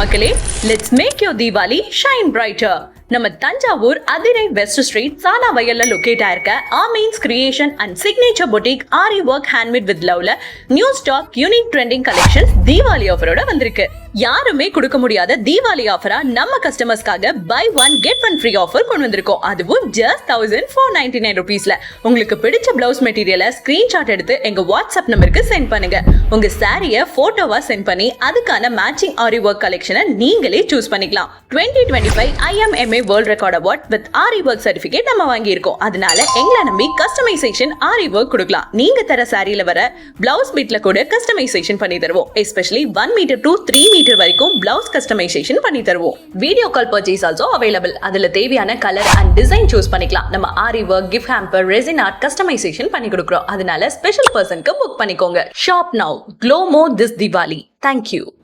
மக்களே, let's make your Deepavali shine brighter. நம்ம Thanjavur Adirai west street சாலா வயல்ல லொகேட் ஆயிருக்க Ameen's creation and signature boutique aari work handmade with லவ்ல new stock unique trending collections Deepavali ஆஃபரோட வந்திருக்கு. யாருமே கொடுக்க முடியாத தீபாவளி ஆஃபரா நம்ம கஸ்டமர்ஸ்க்காக buy one get one free offer கொண்டு வந்திருக்கோம். அதுவும் ஜஸ்ட் 1499 rupeesல. உங்களுக்கு பிடிச்ச பிளவுஸ் மெட்டீரியலை ஸ்கிரீன்ஷாட் எடுத்து எங்க வாட்ஸ்அப் நம்பருக்கு சென்ட் பண்ணுங்க. உங்க சாரிய போட்டோவா சென்ட் பண்ணி அதுக்கான மேட்சிங் ஆரி ஒர்க் கலெக்ஷனை நீங்களே சூஸ் பண்ணிக்கலாம். 2025 IMMA world record award with aari work certificate நம்ம வாங்கி இருக்கோம். அதனால எங்களை நம்பி கஸ்டமைசேஷன் ஆரி ஒர்க் கொடுக்கலாம். நீங்க தர சாரியில வர பிளவுஸ் பிட்ல கூட கஸ்டமைசேஷன் பண்ணி தருவோம். எஸ்பெஷலி 1 மீட்டர் to 3 மீட்டர் வரைக்கும் பிளவுஸ் கஸ்டமைசேஷன் பண்ணி தருவோம். Video call purchase also available. அதுல தேவையான கலர் அண்ட் டிசைன் சூஸ் பண்ணிக்கலாம். நம்ம aari work, gift hamper, resin art customisation பண்ணி கொடுக்குறோம். அதனால ஸ்பெஷல் பர்சனுக்கு புக் பண்ணிக்கோங்க. Shop now, glow more this Deepavali. Thank you.